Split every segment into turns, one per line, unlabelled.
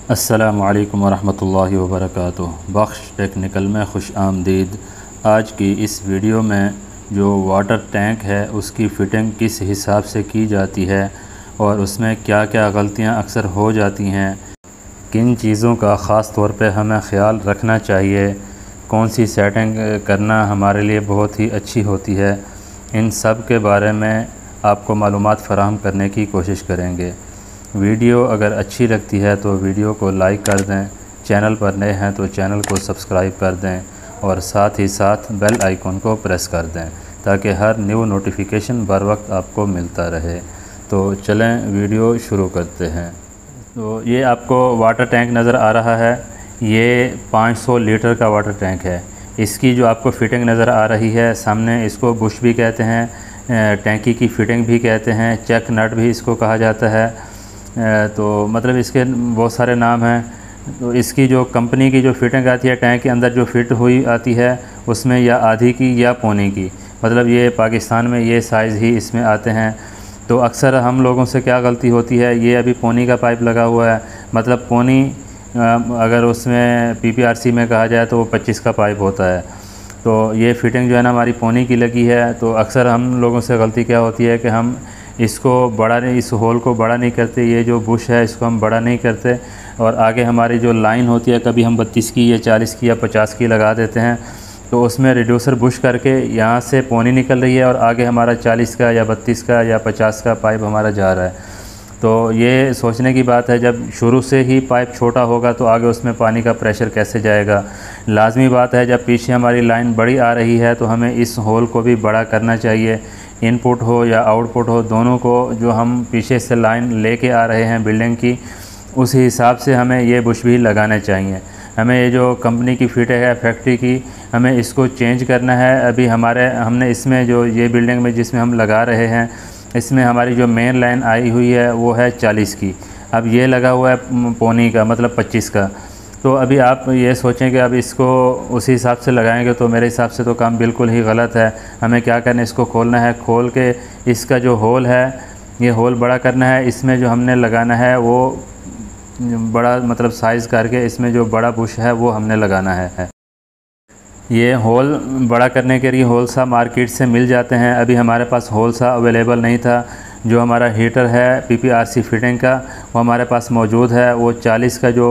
अस्सलामु अलैकुम वरहमतुल्लाहि वबरकातुहू। बख्श टेक्निकल में खुश आमदीद। आज की इस वीडियो में जो वाटर टैंक है उसकी फ़िटिंग किस हिसाब से की जाती है और उसमें क्या क्या गलतियां अक्सर हो जाती हैं, किन चीज़ों का ख़ास तौर पे हमें ख़्याल रखना चाहिए, कौन सी सेटिंग करना हमारे लिए बहुत ही अच्छी होती है, इन सब के बारे में आपको मालूमात फ़राहम करने की कोशिश करेंगे। वीडियो अगर अच्छी लगती है तो वीडियो को लाइक कर दें, चैनल पर नए हैं तो चैनल को सब्सक्राइब कर दें और साथ ही साथ बेल आइकन को प्रेस कर दें ताकि हर न्यू नोटिफिकेशन बर वक्त आपको मिलता रहे। तो चलें वीडियो शुरू करते हैं। तो ये आपको वाटर टैंक नज़र आ रहा है, ये 500 लीटर का वाटर टैंक है। इसकी जो आपको फ़िटिंग नज़र आ रही है सामने, इसको बुश भी कहते हैं, टैंकी की फ़िटिंग भी कहते हैं, चेक नट भी इसको कहा जाता है। तो मतलब इसके बहुत सारे नाम हैं। तो इसकी जो कंपनी की जो फ़िटिंग आती है, टैंक के अंदर जो फ़िट हुई आती है उसमें या आधी की या पौनी की, मतलब ये पाकिस्तान में ये साइज़ ही इसमें आते हैं। तो अक्सर हम लोगों से क्या गलती होती है, ये अभी पौनी का पाइप लगा हुआ है, मतलब पौनी अगर उसमें PPRC में कहा जाए तो वो 25 का पाइप होता है। तो ये फ़िटिंग जो है ना हमारी पौनी की लगी है। तो अक्सर हम लोगों से गलती क्या होती है कि हम इसको बड़ा नहीं, इस होल को बड़ा नहीं करते, ये जो बुश है इसको हम बड़ा नहीं करते और आगे हमारी जो लाइन होती है कभी हम 32 की या 40 की या 50 की लगा देते हैं। तो उसमें रिड्यूसर बुश करके यहाँ से पौनी निकल रही है और आगे हमारा 40 का या 32 का या 50 का पाइप हमारा जा रहा है। तो ये सोचने की बात है, जब शुरू से ही पाइप छोटा होगा तो आगे उसमें पानी का प्रेशर कैसे जाएगा। लाजमी बात है, जब पीछे हमारी लाइन बड़ी आ रही है तो हमें इस होल को भी बड़ा करना चाहिए। इनपुट हो या आउटपुट हो, दोनों को जो हम पीछे से लाइन लेके आ रहे हैं बिल्डिंग की, उस हिसाब से हमें ये बुश भी लगाने चाहिए। हमें ये जो कंपनी की फिट है फैक्ट्री की, हमें इसको चेंज करना है। अभी हमने इसमें जो ये बिल्डिंग में जिसमें हम लगा रहे हैं, इसमें हमारी जो मेन लाइन आई हुई है वो है 40 की, अब ये लगा हुआ है पौनी का, मतलब 25 का। तो अभी आप ये सोचें कि अब इसको उसी हिसाब से लगाएंगे तो मेरे हिसाब से तो काम बिल्कुल ही गलत है। हमें क्या करना है, इसको खोलना है, खोल के इसका जो होल है ये होल बड़ा करना है। इसमें जो हमने लगाना है वो बड़ा, मतलब साइज़ करके इसमें जो बड़ा बुश है वो हमने लगाना है। ये होल बड़ा करने के लिए होल सा मार्केट से मिल जाते हैं। अभी हमारे पास होल सा अवेलेबल नहीं था। जो हमारा हीटर है PPRC फिटिंग का वो हमारे पास मौजूद है। वो 40 का जो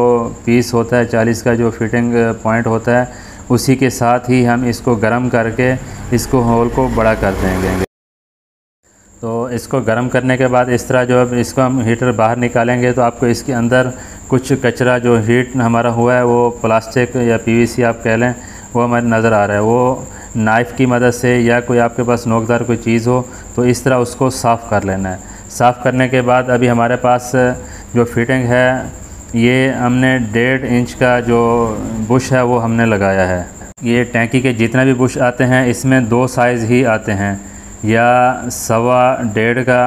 पीस होता है, 40 का जो फिटिंग पॉइंट होता है, उसी के साथ ही हम इसको गर्म करके इसको होल को बड़ा कर देंगे। तो इसको गर्म करने के बाद इस तरह जो अब इसको हम हीटर बाहर निकालेंगे तो आपको इसके अंदर कुछ कचरा जो हीट हमारा हुआ है वो प्लास्टिक या PVC आप कह लें, वो हमें नज़र आ रहा है। वो नाइफ़ की मदद से या कोई आपके पास नोकदार कोई चीज़ हो तो इस तरह उसको साफ़ कर लेना है। साफ़ करने के बाद अभी हमारे पास जो फिटिंग है, ये हमने 1.5 इंच का जो बुश है वो हमने लगाया है। ये टैंकी के जितने भी बुश आते हैं इसमें 2 साइज़ ही आते हैं, या 1.25 का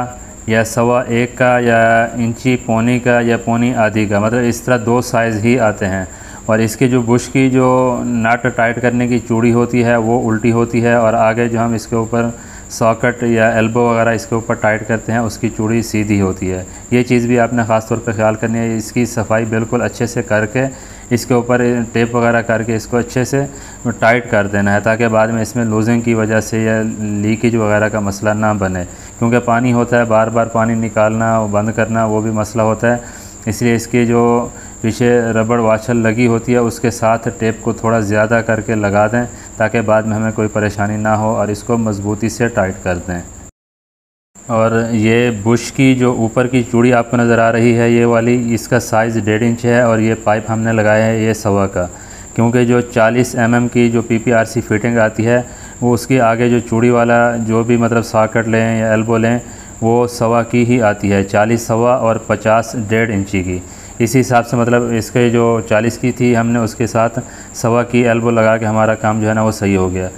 या 1.25 का या इंची पौनी का या पौनी आधी का, मतलब इस तरह 2 साइज़ ही आते हैं। और इसके जो बुश की जो नट टाइट करने की चूड़ी होती है वो उल्टी होती है और आगे जो हम इसके ऊपर सॉकेट या एल्बो वगैरह इसके ऊपर टाइट करते हैं उसकी चूड़ी सीधी होती है। ये चीज़ भी आपने ख़ास तौर पर ख्याल करनी है। इसकी सफाई बिल्कुल अच्छे से करके इसके ऊपर टेप वगैरह करके इसको अच्छे से टाइट कर देना है ताकि बाद में इसमें लूजिंग की वजह से या लीकेज वगैरह का मसला ना बने, क्योंकि पानी होता है, बार बार पानी निकालना और बंद करना वो भी मसला होता है। इसलिए इसकी जो पीछे रबड़ वाशर लगी होती है उसके साथ टेप को थोड़ा ज़्यादा करके लगा दें ताकि बाद में हमें कोई परेशानी ना हो, और इसको मज़बूती से टाइट कर दें। और ये बुश की जो ऊपर की चूड़ी आपको नज़र आ रही है ये वाली, इसका साइज़ 1.5 इंच है और ये पाइप हमने लगाया है ये 1.25 का, क्योंकि जो 40 mm की जो PPRC फिटिंग आती है वो उसके आगे जो चूड़ी वाला जो भी मतलब सॉकेट लें या एल्बो लें वो 1.25 की ही आती है, 40 1.25 और 50 1.5 इंची की। इसी हिसाब से मतलब इसके जो 40 की थी हमने उसके साथ 1.25 की एल्बो लगा के हमारा काम जो है ना वो सही हो गया।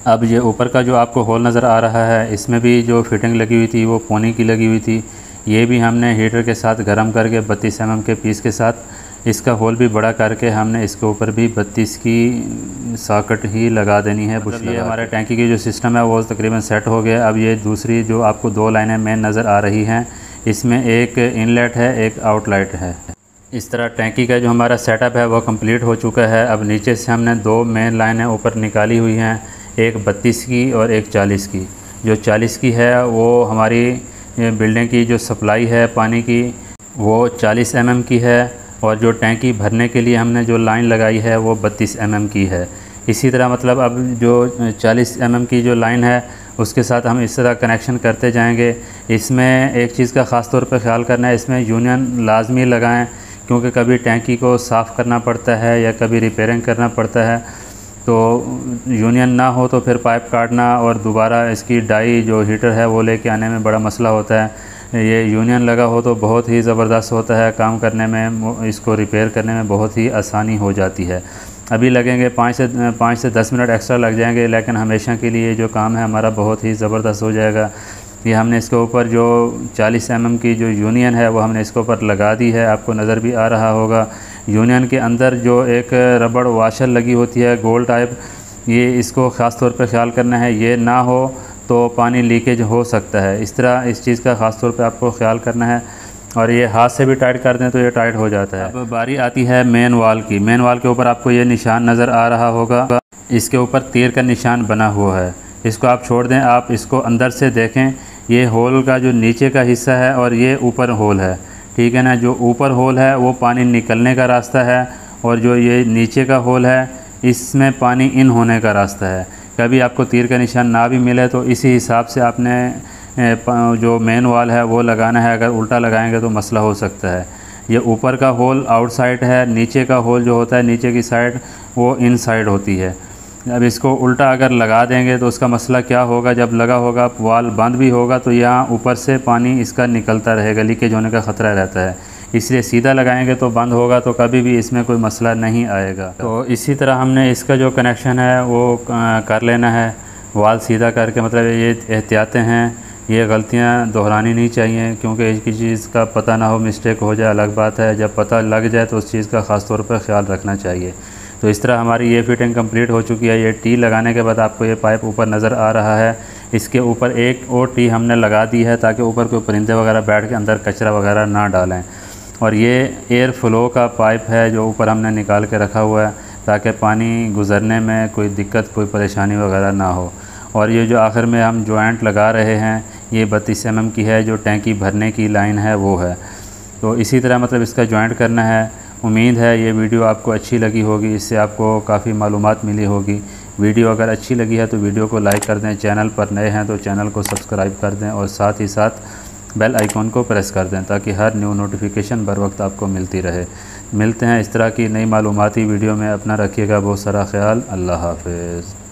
अब ये ऊपर का जो आपको होल नज़र आ रहा है इसमें भी जो फिटिंग लगी हुई थी वो पौनी की लगी हुई थी। ये भी हमने हीटर के साथ गर्म करके 32 mm के पीस के साथ इसका होल भी बड़ा करके हमने इसके ऊपर भी 32 की सॉकेट ही लगा देनी है। मतलब ये हमारे टैंकी की जो सिस्टम है वो तकरीबन सेट हो गया। अब ये दूसरी जो आपको 2 लाइनें मेन नज़र आ रही हैं, इसमें एक इनलेट है एक आउटलेट है। इस तरह टैंकी का जो हमारा सेटअप है वो कंप्लीट हो चुका है। अब नीचे से हमने 2 मेन लाइनें ऊपर निकाली हुई हैं, एक 32 की और एक 40 की। जो 40 की है वो हमारी बिल्डिंग की जो सप्लाई है पानी की वो 40 mm की है, और जो टैंकी भरने के लिए हमने जो लाइन लगाई है वो 32 mm की है। इसी तरह मतलब अब जो 40 mm की जो लाइन है उसके साथ हम इस तरह कनेक्शन करते जाएंगे। इसमें एक चीज़ का ख़ास तौर पर ख्याल करना है, इसमें यूनियन लाजमी लगाएं, क्योंकि कभी टैंकी को साफ़ करना पड़ता है या कभी रिपेयरिंग करना पड़ता है, तो यूनियन ना हो तो फिर पाइप काटना और दोबारा इसकी डाई जो हीटर है वो लेके आने में बड़ा मसला होता है। ये यूनियन लगा हो तो बहुत ही ज़बरदस्त होता है, काम करने में, इसको रिपेयर करने में बहुत ही आसानी हो जाती है। अभी लगेंगे 5 से 10 मिनट एक्स्ट्रा लग जाएंगे, लेकिन हमेशा के लिए जो काम है हमारा बहुत ही ज़बरदस्त हो जाएगा। ये हमने इसके ऊपर जो 40 mm की जो यूनियन है वो हमने इसके ऊपर लगा दी है, आपको नज़र भी आ रहा होगा। यूनियन के अंदर जो एक रबड़ वाशर लगी होती है गोल टाइप, ये इसको ख़ास तौर पे ख्याल करना है, ये ना हो तो पानी लीकेज हो सकता है। इस तरह इस चीज़ का ख़ास तौर पे आपको ख्याल करना है, और ये हाथ से भी टाइट कर दें तो ये टाइट हो जाता है। अब बारी आती है मेन वाल की। मेन वाल के ऊपर आपको ये निशान नज़र आ रहा होगा, इसके ऊपर तीर का निशान बना हुआ है। इसको आप छोड़ दें, आप इसको अंदर से देखें, ये होल का जो नीचे का हिस्सा है और ये ऊपर होल है, ठीक है ना। जो ऊपर होल है वो पानी निकलने का रास्ता है, और जो ये नीचे का होल है इसमें पानी इन होने का रास्ता है। कभी आपको तीर का निशान ना भी मिले तो इसी हिसाब से आपने जो मेन वाल है वो लगाना है, अगर उल्टा लगाएंगे तो मसला हो सकता है। ये ऊपर का होल आउटसाइड है, नीचे का होल जो होता है नीचे की साइड वो इनसाइड होती है। अब इसको उल्टा अगर लगा देंगे तो उसका मसला क्या होगा, जब लगा होगा वाल बंद भी होगा तो यहाँ ऊपर से पानी इसका निकलता रहेगा, लीकेज होने का ख़तरा रहता है। इसलिए सीधा लगाएंगे तो बंद होगा, तो कभी भी इसमें कोई मसला नहीं आएगा। तो इसी तरह हमने इसका जो कनेक्शन है वो कर लेना है, वाल सीधा करके। मतलब ये एहतियातें हैं, ये गलतियाँ दोहरानी नहीं चाहिए, क्योंकि एक चीज़ का पता ना हो, मिस्टेक हो जाए अलग बात है, जब पता लग जाए तो उस चीज़ का ख़ास तौर पर ख्याल रखना चाहिए। तो इस तरह हमारी ये फिटिंग कंप्लीट हो चुकी है। ये टी लगाने के बाद आपको ये पाइप ऊपर नज़र आ रहा है, इसके ऊपर एक और टी हमने लगा दी है ताकि ऊपर कोई परिंदे वगैरह बैठ के अंदर कचरा वगैरह ना डालें। और ये एयर फ्लो का पाइप है जो ऊपर हमने निकाल के रखा हुआ है, ताकि पानी गुज़रने में कोई दिक्कत, कोई परेशानी वगैरह ना हो। और ये जो आखिर में हम जॉइंट लगा रहे हैं ये 32 mm की है, जो टैंकी भरने की लाइन है वो है। तो इसी तरह मतलब इसका जॉइंट करना है। उम्मीद है ये वीडियो आपको अच्छी लगी होगी, इससे आपको काफ़ी मालूमात मिली होगी। वीडियो अगर अच्छी लगी है तो वीडियो को लाइक कर दें, चैनल पर नए हैं तो चैनल को सब्सक्राइब कर दें, और साथ ही साथ बेल आइकॉन को प्रेस कर दें ताकि हर न्यू नोटिफिकेशन बर वक्त आपको मिलती रहे। मिलते हैं इस तरह की नई मालूमाती वीडियो में। अपना रखिएगा बहुत सारा ख्याल। अल्लाह हाफ़िज़।